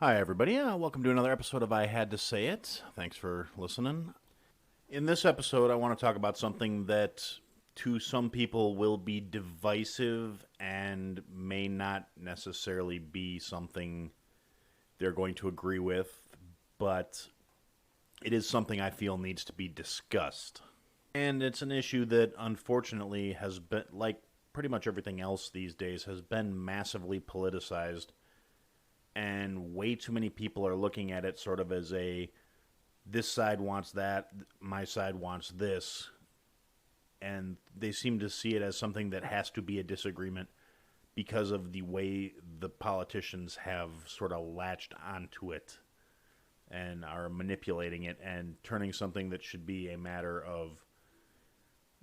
Hi, everybody. Welcome to another episode of I Had to Say It. Thanks for listening. In this episode, I want to talk about something that to some people will be divisive and may not necessarily be something they're going to agree with, but it is something I feel needs to be discussed. And it's an issue that unfortunately has been, like pretty much everything else these days, has been massively politicized. And way too many people are looking at it sort of as this side wants that, my side wants this. And they seem to see it as something that has to be a disagreement because of the way the politicians have sort of latched onto it and are manipulating it and turning something that should be a matter of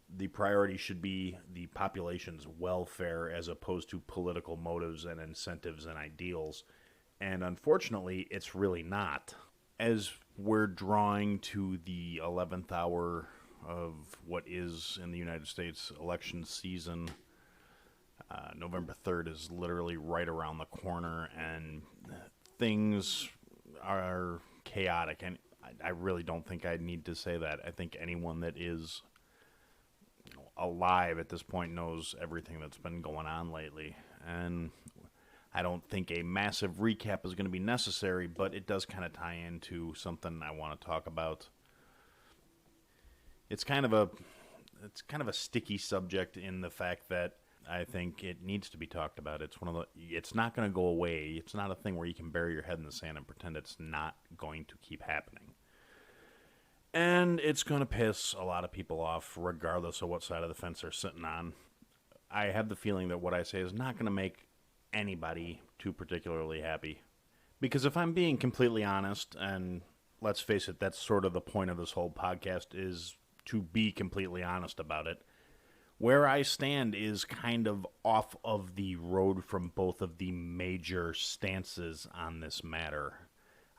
the priority should be the population's welfare as opposed to political motives and incentives and ideals. And unfortunately, it's really not. As we're drawing to the 11th hour of what is in the United States election season, November 3rd is literally right around the corner, and things are chaotic. And I really don't think I need to say that. I think anyone that is alive at this point knows everything that's been going on lately. And I don't think a massive recap is going to be necessary, but it does kind of tie into something I want to talk about. It's kind of a sticky subject in the fact that I think it needs to be talked about. It's not going to go away. It's not a thing where you can bury your head in the sand and pretend it's not going to keep happening. And it's going to piss a lot of people off regardless of what side of the fence they're sitting on. I have the feeling that what I say is not going to make anybody too particularly happy. Because if I'm being completely honest, and let's face it, that's sort of the point of this whole podcast, is to be completely honest about it. Where I stand is kind of off of the road from both of the major stances on this matter.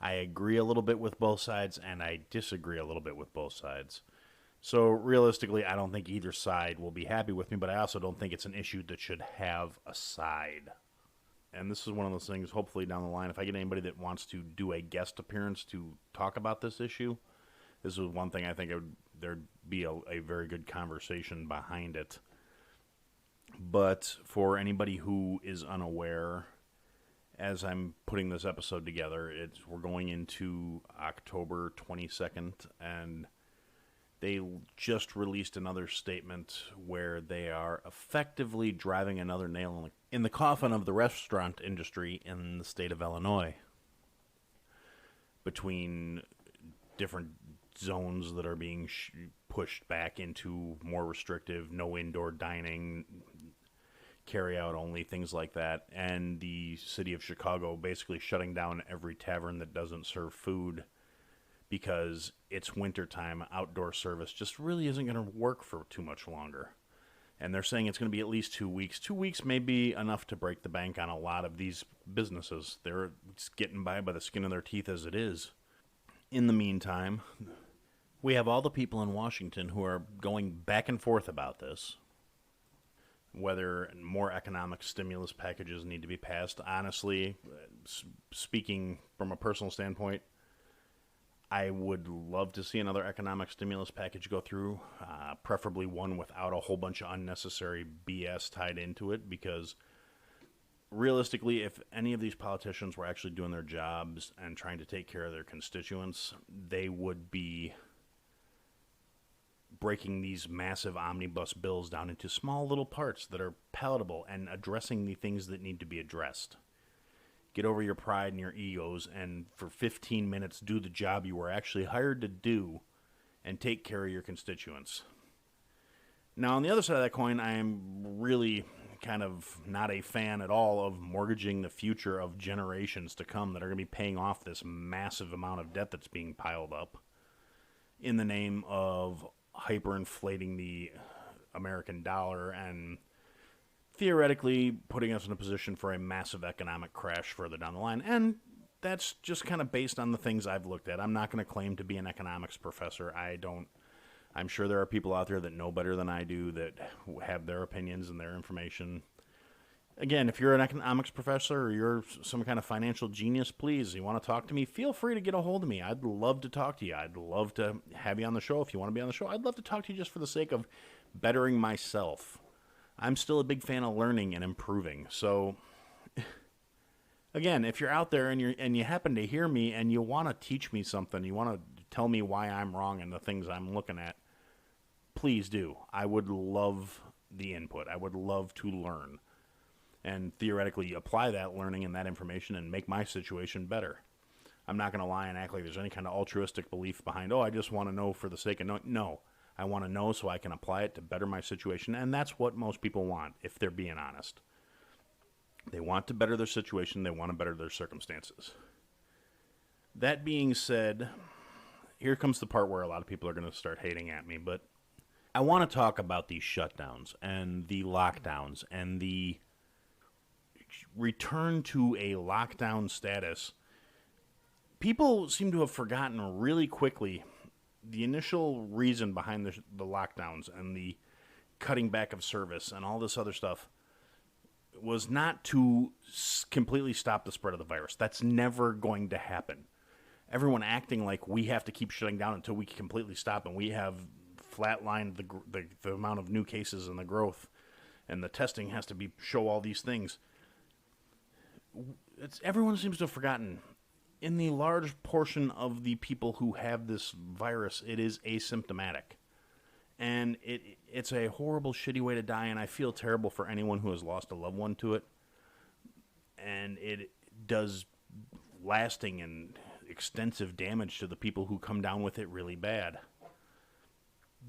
I agree a little bit with both sides, and I disagree a little bit with both sides. So realistically, I don't think either side will be happy with me, but I also don't think it's an issue that should have a side. And this is one of those things, hopefully down the line, if I get anybody that wants to do a guest appearance to talk about this issue, this is one thing I think there'd be a very good conversation behind it. But for anybody who is unaware, as I'm putting this episode together, we're going into October 22nd, and they just released another statement where they are effectively driving another nail in the coffin of the restaurant industry in the state of Illinois. Between different zones that are being pushed back into more restrictive, no indoor dining, carry out only, things like that, and the city of Chicago basically shutting down every tavern that doesn't serve food because it's wintertime, outdoor service just really isn't going to work for too much longer. And they're saying it's going to be at least 2 weeks. 2 weeks may be enough to break the bank on a lot of these businesses. They're just getting by the skin of their teeth as it is. In the meantime, we have all the people in Washington who are going back and forth about this, whether more economic stimulus packages need to be passed. Honestly, speaking from a personal standpoint, I would love to see another economic stimulus package go through, preferably one without a whole bunch of unnecessary BS tied into it, because realistically, if any of these politicians were actually doing their jobs and trying to take care of their constituents, they would be breaking these massive omnibus bills down into small little parts that are palatable and addressing the things that need to be addressed. Get over your pride and your egos, and for 15 minutes do the job you were actually hired to do and take care of your constituents. Now, on the other side of that coin, I am really kind of not a fan at all of mortgaging the future of generations to come that are going to be paying off this massive amount of debt that's being piled up in the name of hyperinflating the American dollar and theoretically putting us in a position for a massive economic crash further down the line. And that's just kind of based on the things I've looked at. I'm not going to claim to be an economics professor. I'm sure there are people out there that know better than I do that have their opinions and their information Again, if you're an economics professor or you're some kind of financial genius, please, you want to talk to me, feel free to get a hold of me. I'd love to talk to you. I'd love to have you on the show if you want to be on the show. I'd love to talk to you just for the sake of bettering myself. I'm still a big fan of learning and improving. So, again, if you're out there and you happen to hear me and you want to teach me something, you want to tell me why I'm wrong and the things I'm looking at, please do. I would love the input. I would love to learn and theoretically apply that learning and that information and make my situation better. I'm not going to lie and act like there's any kind of altruistic belief behind, oh, I just want to know for the sake of knowing. No, I want to know so I can apply it to better my situation, and that's what most people want, if they're being honest. They want to better their situation. They want to better their circumstances. That being said, here comes the part where a lot of people are going to start hating at me, but I want to talk about these shutdowns and the lockdowns and the return to a lockdown status. People seem to have forgotten really quickly the initial reason behind the lockdowns and the cutting back of service and all this other stuff was not to completely stop the spread of the virus. That's never going to happen. Everyone acting like we have to keep shutting down until we completely stop, and we have flatlined the amount of new cases and the growth, and the testing has to show all these things. Everyone seems to have forgotten. In the large portion of the people who have this virus, it is asymptomatic. And it's a horrible, shitty way to die, and I feel terrible for anyone who has lost a loved one to it. And it does lasting and extensive damage to the people who come down with it really bad.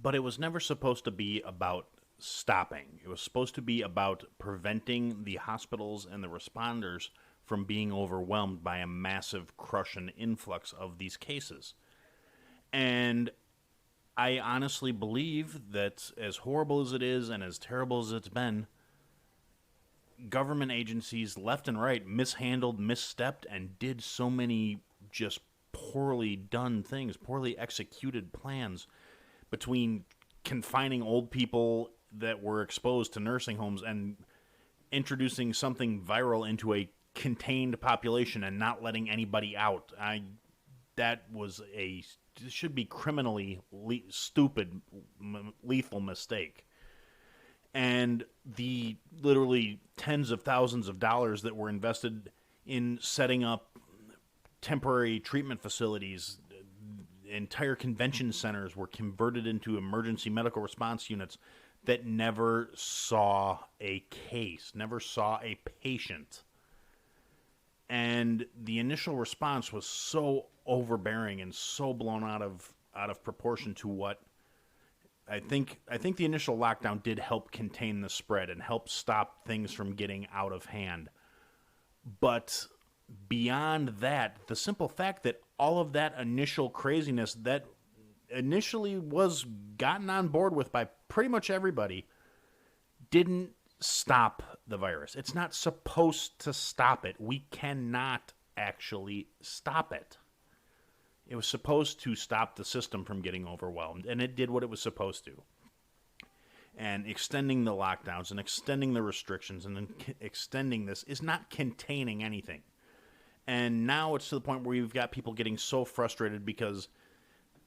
But it was never supposed to be about stopping. It was supposed to be about preventing the hospitals and the responders from being overwhelmed by a massive crush and influx of these cases. And I honestly believe that, as horrible as it is and as terrible as it's been, government agencies left and right mishandled, misstepped, and did so many just poorly done things, poorly executed plans, between confining old people that were exposed to nursing homes and introducing something viral into a contained population and not letting anybody out. That should be criminally stupid, lethal mistake. And the literally tens of thousands of dollars that were invested in setting up temporary treatment facilities, entire convention centers were converted into emergency medical response units that never saw a case, never saw a patient. And the initial response was so overbearing and so blown out of proportion to what I think the initial lockdown did help contain the spread and help stop things from getting out of hand. But beyond that, the simple fact that all of that initial craziness that initially was gotten on board with by pretty much everybody didn't stop the virus. It's not supposed to stop it. We cannot actually stop it. It was supposed to stop the system from getting overwhelmed, and it did what it was supposed to. And extending the lockdowns and extending the restrictions and then extending this is not containing anything. And now it's to the point where you've got people getting so frustrated because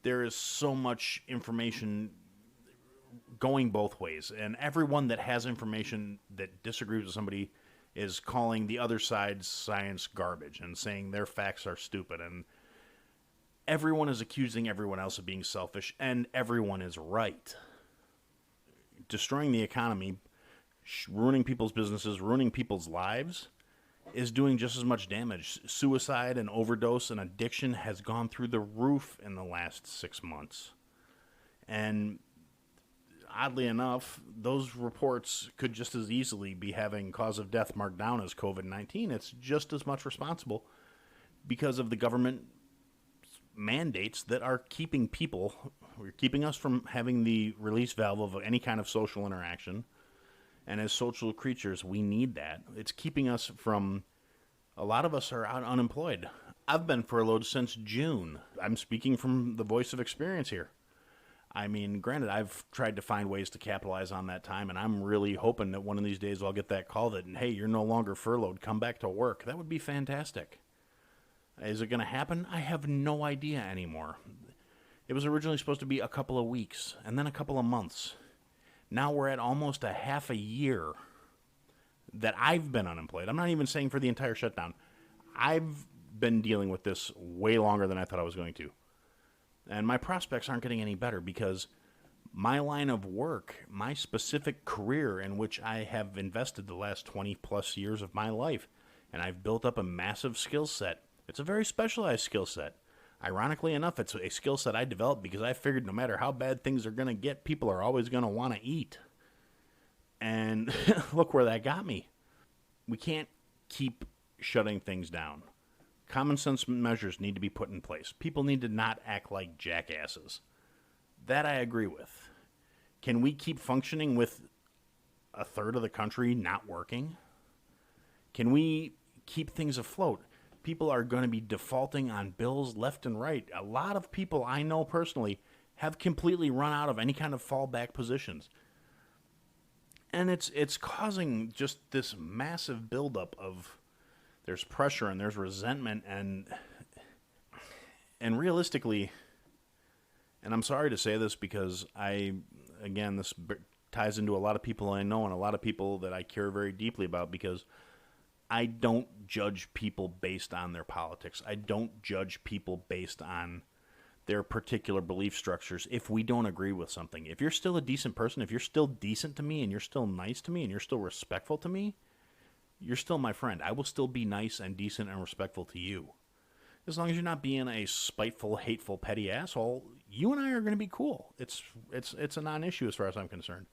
there is so much information going both ways. And everyone that has information that disagrees with somebody is calling the other side's science garbage and saying their facts are stupid. And everyone is accusing everyone else of being selfish, and everyone is right. Destroying the economy, ruining people's businesses, ruining people's lives is doing just as much damage. Suicide and overdose and addiction has gone through the roof in the last 6 months. And oddly enough, those reports could just as easily be having cause of death marked down as COVID-19. It's just as much responsible because of the government mandates that are keeping us from having the release valve of any kind of social interaction. And as social creatures, we need that. It's keeping us from, a lot of us are out unemployed. I've been furloughed since June. I'm speaking from the voice of experience here. I mean, granted, I've tried to find ways to capitalize on that time, and I'm really hoping that one of these days I'll get that call that, hey, you're no longer furloughed, come back to work. That would be fantastic. Is it going to happen? I have no idea anymore. It was originally supposed to be a couple of weeks, and then a couple of months. Now we're at almost a half a year that I've been unemployed. I'm not even saying for the entire shutdown. I've been dealing with this way longer than I thought I was going to. And my prospects aren't getting any better because my line of work, my specific career in which I have invested the last 20 plus years of my life, and I've built up a massive skill set. It's a very specialized skill set. Ironically enough, it's a skill set I developed because I figured no matter how bad things are going to get, people are always going to want to eat. And look where that got me. We can't keep shutting things down. Common sense measures need to be put in place. People need to not act like jackasses. That I agree with. Can we keep functioning with a third of the country not working? Can we keep things afloat? People are going to be defaulting on bills left and right. A lot of people I know personally have completely run out of any kind of fallback positions. And it's causing just this massive buildup of there's pressure and there's resentment and realistically, and I'm sorry to say this because this ties into a lot of people I know and a lot of people that I care very deeply about because I don't judge people based on their politics. I don't judge people based on their particular belief structures if we don't agree with something. If you're still a decent person, if you're still decent to me and you're still nice to me and you're still respectful to me, you're still my friend. I will still be nice and decent and respectful to you. As long as you're not being a spiteful, hateful, petty asshole, you and I are going to be cool. It's a non-issue as far as I'm concerned.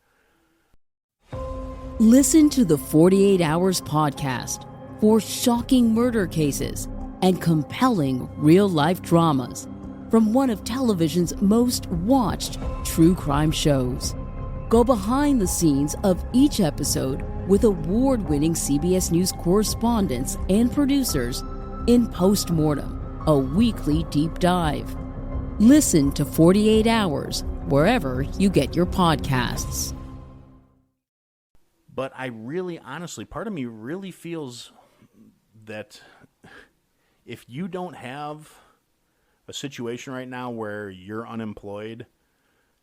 Listen to the 48 Hours podcast for shocking murder cases and compelling real-life dramas from one of television's most watched true crime shows. Go behind the scenes of each episode with award-winning CBS News correspondents and producers in Postmortem, a weekly deep dive. Listen to 48 Hours wherever you get your podcasts. But I really, honestly, part of me really feels that if you don't have a situation right now where you're unemployed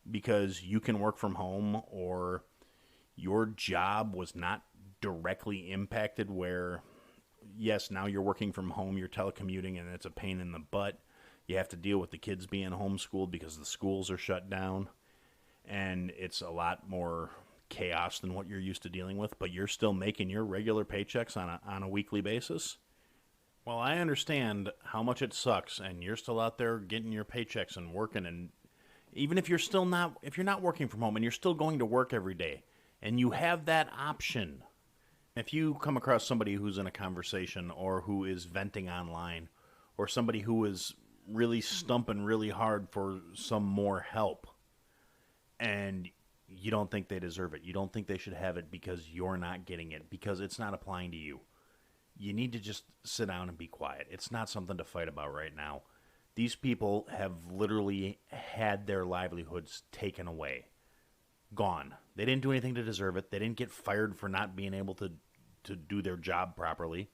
because you can work from home or your job was not directly impacted where, yes, now you're working from home, you're telecommuting, and it's a pain in the butt. You have to deal with the kids being homeschooled because the schools are shut down, and it's a lot more chaos than what you're used to dealing with, but you're still making your regular paychecks on a weekly basis. Well, I understand how much it sucks, and you're still out there getting your paychecks and working, and even if you're not working from home and you're still going to work every day, and you have that option, if you come across somebody who's in a conversation or who is venting online or somebody who is really stumping really hard for some more help and you don't think they deserve it, you don't think they should have it because you're not getting it, because it's not applying to you, you need to just sit down and be quiet. It's not something to fight about right now. These people have literally had their livelihoods taken away. Gone. They didn't do anything to deserve it. They didn't get fired for not being able to do their job properly.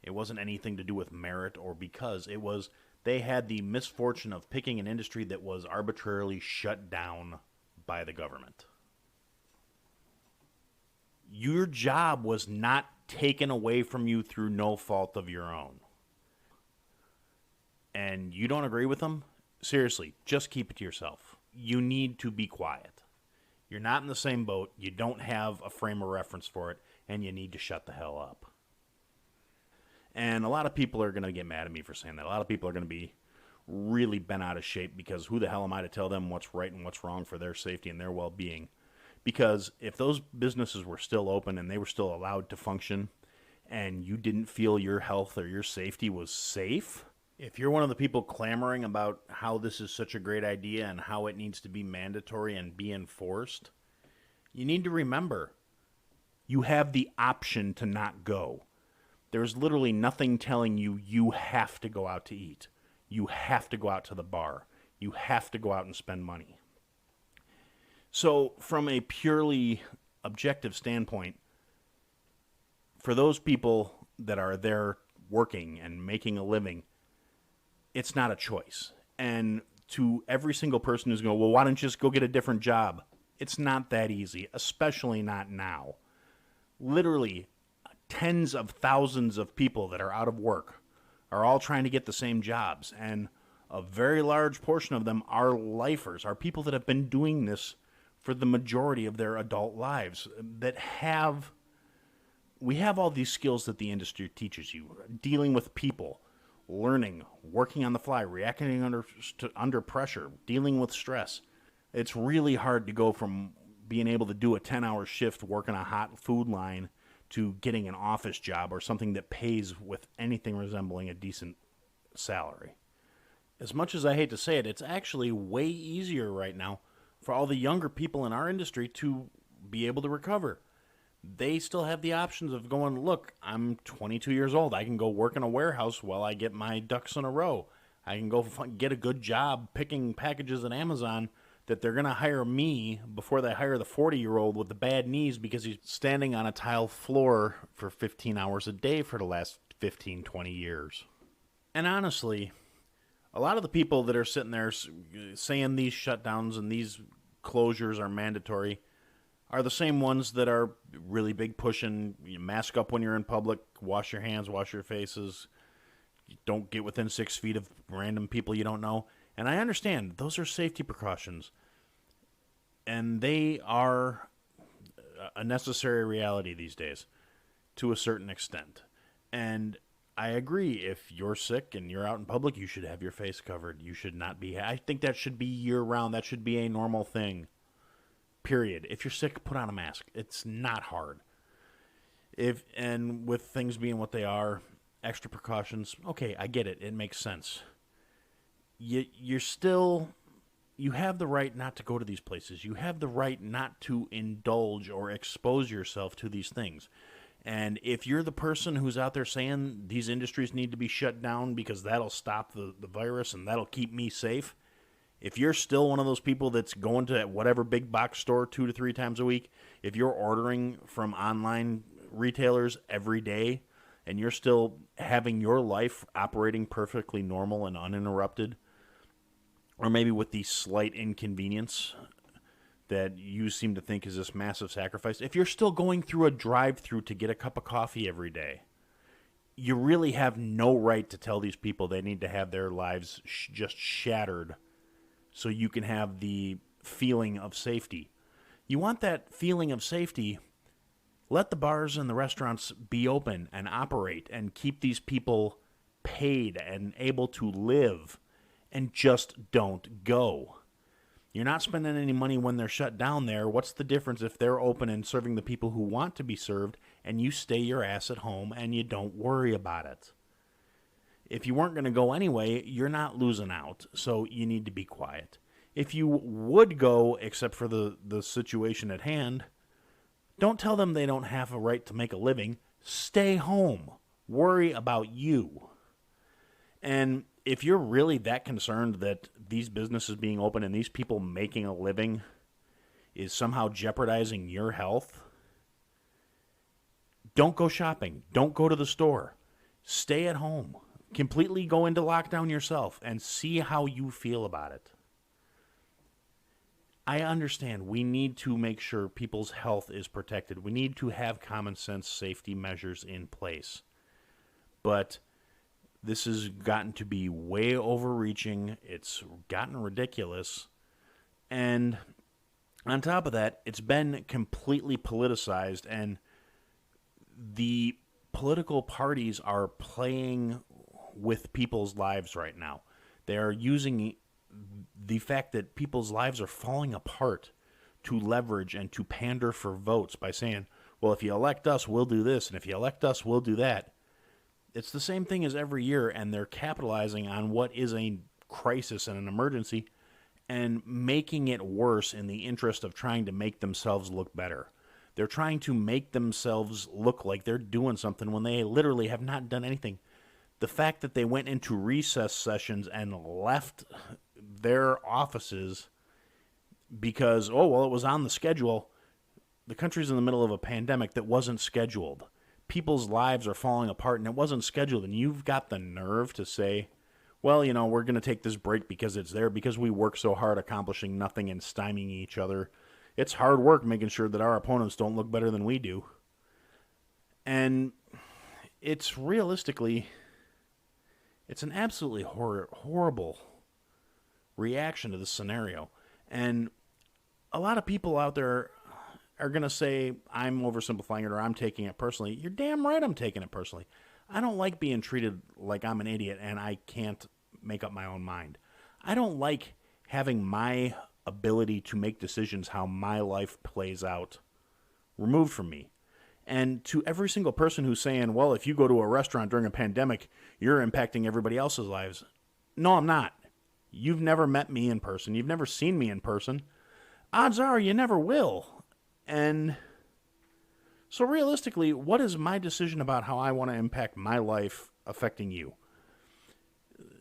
It wasn't anything to do with merit or because. It was they had the misfortune of picking an industry that was arbitrarily shut down by the government. Your job was not taken away from you through no fault of your own. And you don't agree with them? Seriously, just keep it to yourself. You need to be quiet. You're not in the same boat. You don't have a frame of reference for it, and you need to shut the hell up. And a lot of people are going to get mad at me for saying that. A lot of people are going to be really bent out of shape because who the hell am I to tell them what's right and what's wrong for their safety and their well-being? Because if those businesses were still open and they were still allowed to function and you didn't feel your health or your safety was safe, if you're one of the people clamoring about how this is such a great idea and how it needs to be mandatory and be enforced, you need to remember you have the option to not go. There's literally nothing telling you you have to go out to eat. You have to go out to the bar. You have to go out and spend money. So, from a purely objective standpoint, for those people that are there working and making a living, it's not a choice. And to every single person who's going, well, why don't you just go get a different job? It's not that easy, especially not now. Literally, tens of thousands of people that are out of work are all trying to get the same jobs. And a very large portion of them are lifers, are people that have been doing this for the majority of their adult lives, we have all these skills that the industry teaches you, dealing with people, learning, working on the fly, reacting under pressure, dealing with stress. It's really hard to go from being able to do a 10-hour shift working a hot food line to getting an office job or something that pays with anything resembling a decent salary. As much as I hate to say it, it's actually way easier right now for all the younger people in our industry to be able to recover. They still have the options of going, look, I'm 22 years old. I can go work in a warehouse while I get my ducks in a row. I can go get a good job picking packages at Amazon that they're going to hire me before they hire the 40-year-old with the bad knees because he's standing on a tile floor for 15 hours a day for the last 15, 20 years. And honestly, a lot of the people that are sitting there saying these shutdowns and these closures are mandatory are the same ones that are really big pushing, you mask up when you're in public, wash your hands, wash your faces, don't get within 6 feet of random people you don't know. And I understand those are safety precautions, and they are a necessary reality these days to a certain extent. And I agree, if you're sick and you're out in public, you should have your face covered. You should not be. I think that should be year-round. That should be a normal thing, period. If you're sick, put on a mask. It's not hard. And with things being what they are, extra precautions, okay, I get it. It makes sense. You have the right not to go to these places. You have the right not to indulge or expose yourself to these things. And if you're the person who's out there saying these industries need to be shut down because that'll stop the virus and that'll keep me safe, if you're still one of those people that's going to whatever big box store 2 to 3 times a week, if you're ordering from online retailers every day and you're still having your life operating perfectly normal and uninterrupted, or maybe with the slight inconvenience that you seem to think is this massive sacrifice, if you're still going through a drive-through to get a cup of coffee every day, you really have no right to tell these people they need to have their lives just shattered so you can have the feeling of safety. You want that feeling of safety, let the bars and the restaurants be open and operate and keep these people paid and able to live, and just don't go. You're not spending any money when they're shut down there. What's the difference if they're open and serving the people who want to be served and you stay your ass at home and you don't worry about it? If you weren't going to go anyway, you're not losing out, so you need to be quiet. If you would go, except for the situation at hand, don't tell them they don't have a right to make a living. Stay home. Worry about you. And if you're really that concerned that these businesses being open and these people making a living is somehow jeopardizing your health, don't go shopping. Don't go to the store. Stay at home. Completely go into lockdown yourself and see how you feel about it. I understand we need to make sure people's health is protected. We need to have common sense safety measures in place. But this has gotten to be way overreaching. It's gotten ridiculous. And on top of that, it's been completely politicized, and the political parties are playing with people's lives right now. They are using the fact that people's lives are falling apart to leverage and to pander for votes by saying, well, if you elect us, we'll do this, and if you elect us, we'll do that. It's the same thing as every year, and they're capitalizing on what is a crisis and an emergency and making it worse in the interest of trying to make themselves look better. They're trying to make themselves look like they're doing something when they literally have not done anything. The fact that they went into recess sessions and left their offices because, oh, well, it was on the schedule. The country's in the middle of a pandemic that wasn't scheduled. People's lives are falling apart, and it wasn't scheduled. And you've got the nerve to say, well, we're going to take this break because it's there, because we work so hard accomplishing nothing and stymieing each other. It's hard work making sure that our opponents don't look better than we do. And it's realistically, it's an absolutely horrible reaction to this scenario. And a lot of people out there are going to say, I'm oversimplifying it, or I'm taking it personally. You're damn right I'm taking it personally. I don't like being treated like I'm an idiot and I can't make up my own mind. I don't like having my ability to make decisions how my life plays out removed from me. And to every single person who's saying, well, if you go to a restaurant during a pandemic, you're impacting everybody else's lives. No, I'm not. You've never met me in person. You've never seen me in person. Odds are you never will. And so realistically, what is my decision about how I want to impact my life affecting you?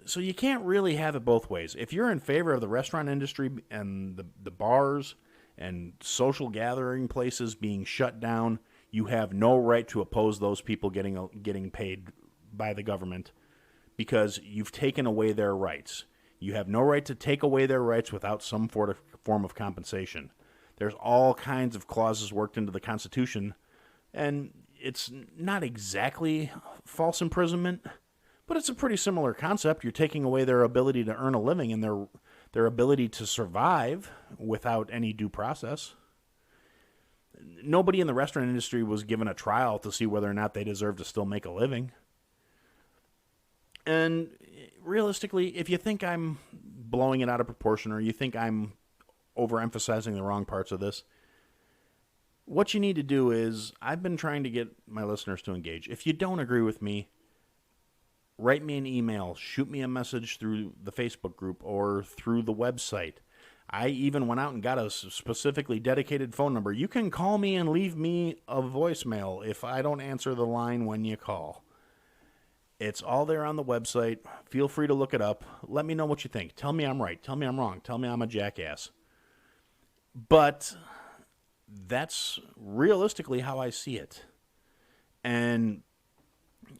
So you can't really have it both ways. If you're in favor of the restaurant industry and the bars and social gathering places being shut down, you have no right to oppose those people getting paid by the government, because you've taken away their rights. You have no right to take away their rights without some form of compensation. There's all kinds of clauses worked into the Constitution, and it's not exactly false imprisonment, but it's a pretty similar concept. You're taking away their ability to earn a living and their ability to survive without any due process. Nobody in the restaurant industry was given a trial to see whether or not they deserve to still make a living. And realistically, if you think I'm blowing it out of proportion, or you think I'm overemphasizing the wrong parts of this, what you need to do is, I've been trying to get my listeners to engage. If you don't agree with me, write me an email, shoot me a message through the Facebook group or through the website. I even went out and got a specifically dedicated phone number. You can call me and leave me a voicemail if I don't answer the line when you call. It's all there on the website. Feel free to look it up. Let me know what you think. Tell me I'm right. Tell me I'm wrong. Tell me I'm a jackass. But that's realistically how I see it. And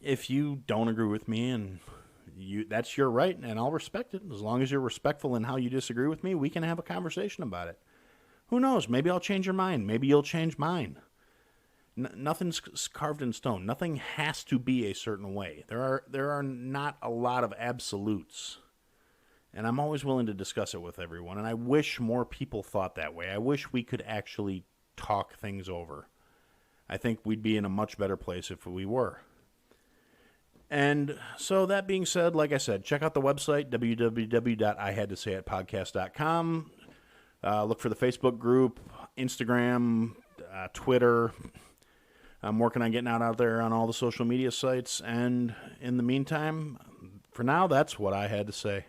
if you don't agree with me, and that's your right, and I'll respect it. As long as you're respectful in how you disagree with me, we can have a conversation about it. Who knows? Maybe I'll change your mind. Maybe you'll change mine. Nothing's carved in stone. Nothing has to be a certain way. There are not a lot of absolutes. And I'm always willing to discuss it with everyone. And I wish more people thought that way. I wish we could actually talk things over. I think we'd be in a much better place if we were. And so that being said, like I said, check out the website, www.ihadtosayitpodcast.com. Look for the Facebook group, Instagram, Twitter. I'm working on getting out there on all the social media sites. And in the meantime, for now, that's what I had to say.